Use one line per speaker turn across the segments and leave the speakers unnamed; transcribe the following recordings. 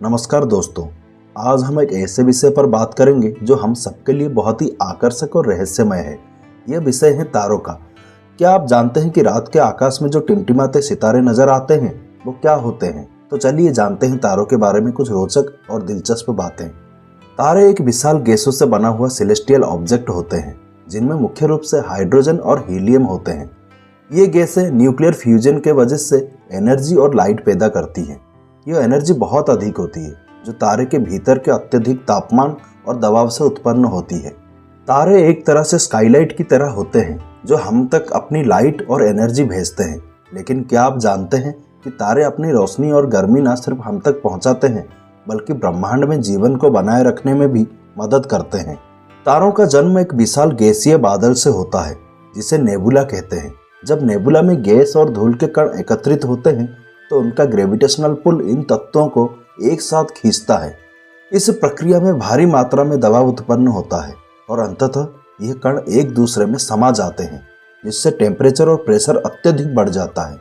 नमस्कार दोस्तों, आज हम एक ऐसे विषय पर बात करेंगे जो हम सबके लिए बहुत ही आकर्षक और रहस्यमय है। यह विषय है तारों का। क्या आप जानते हैं कि रात के आकाश में जो टिमटिमाते सितारे नजर आते हैं वो क्या होते हैं? तो चलिए जानते हैं तारों के बारे में कुछ रोचक और दिलचस्प बातें। तारे एक विशाल गैसों से बना हुआ सेलेस्टियल ऑब्जेक्ट होते हैं जिनमें मुख्य रूप से हाइड्रोजन और हीलियम होते हैं। ये गैसें न्यूक्लियर फ्यूजन के वजह से एनर्जी और लाइट पैदा करती हैं। यह एनर्जी बहुत अधिक होती है जो तारे के भीतर के अत्यधिक तापमान और दबाव से उत्पन्न होती है। तारे एक तरह से स्काईलाइट की तरह होते हैं जो हम तक अपनी लाइट और एनर्जी भेजते हैं। लेकिन क्या आप जानते हैं कि तारे अपनी रोशनी और गर्मी न सिर्फ हम तक पहुंचाते हैं बल्कि ब्रह्मांड में जीवन को बनाए रखने में भी मदद करते हैं। तारों का जन्म एक विशाल गैसीय बादल से होता है जिसे नेबुला कहते हैं। जब नेबुला में गैस और धूल के कण एकत्रित होते हैं तो उनका ग्रेविटेशनल पुल इन तत्वों को एक साथ खींचता है। इस प्रक्रिया में भारी मात्रा में दबाव उत्पन्न होता है और अंततः यह कण एक दूसरे में समा जाते हैं जिससे टेम्परेचर और प्रेशर अत्यधिक बढ़ जाता है।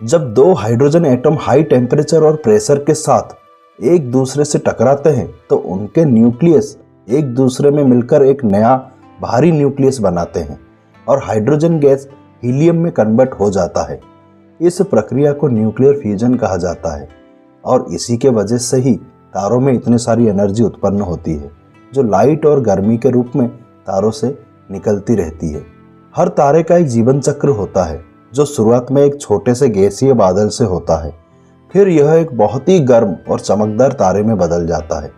जब दो हाइड्रोजन एटम हाई टेम्परेचर और प्रेशर के साथ एक दूसरे से टकराते हैं तो उनके न्यूक्लियस एक दूसरे में मिलकर एक नया भारी न्यूक्लियस बनाते हैं और हाइड्रोजन गैस हीलियम में कन्वर्ट हो जाता है। इस प्रक्रिया को न्यूक्लियर फ्यूजन कहा जाता है और इसी के वजह से ही तारों में इतनी सारी एनर्जी उत्पन्न होती है जो लाइट और गर्मी के रूप में तारों से निकलती रहती है। हर तारे का एक जीवन चक्र होता है जो शुरुआत में एक छोटे से गैसीय बादल से होता है, फिर यह एक बहुत ही गर्म और चमकदार तारे में बदल जाता है।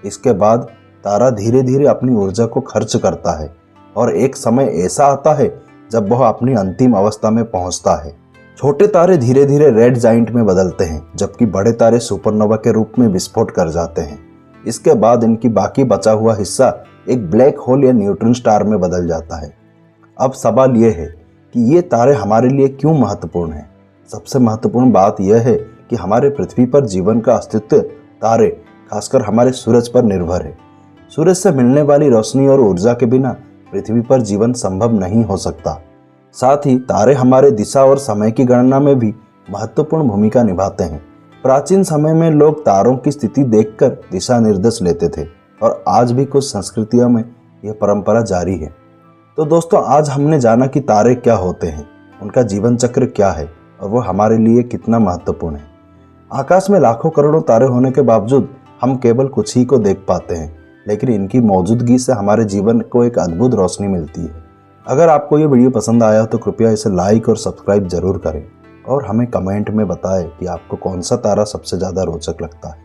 इसके बाद तारा धीरे धीरे अपनी ऊर्जा को खर्च करता है और एक समय ऐसा आता है जब वह अपनी अंतिम अवस्था में पहुंचता है। छोटे तारे धीरे धीरे रेड जाइंट में बदलते हैं जबकि बड़े तारे सुपरनोवा के रूप में विस्फोट कर जाते हैं। इसके बाद इनकी बाकी बचा हुआ हिस्सा एक ब्लैक होल या न्यूट्रॉन स्टार में बदल जाता है। अब सवाल यह है कि ये तारे हमारे लिए क्यों महत्वपूर्ण हैं? सबसे महत्वपूर्ण बात यह है कि हमारे पृथ्वी पर जीवन का अस्तित्व तारे, खासकर हमारे सूरज पर निर्भर है। सूरज से मिलने वाली रोशनी और ऊर्जा के बिना पृथ्वी पर जीवन संभव नहीं हो सकता। साथ ही तारे हमारे दिशा और समय की गणना में भी महत्वपूर्ण भूमिका निभाते हैं। प्राचीन समय में लोग तारों की स्थिति देखकर दिशा निर्देश लेते थे और आज भी कुछ संस्कृतियों में यह परंपरा जारी है। तो दोस्तों, आज हमने जाना कि तारे क्या होते हैं, उनका जीवन चक्र क्या है और वो हमारे लिए कितना महत्वपूर्ण है। आकाश में लाखों करोड़ों तारे होने के बावजूद हम केवल कुछ ही को देख पाते हैं, लेकिन इनकी मौजूदगी से हमारे जीवन को एक अद्भुत रोशनी मिलती है। अगर आपको ये वीडियो पसंद आया तो कृपया इसे लाइक और सब्सक्राइब जरूर करें और हमें कमेंट में बताएं कि आपको कौन सा तारा सबसे ज़्यादा रोचक लगता है।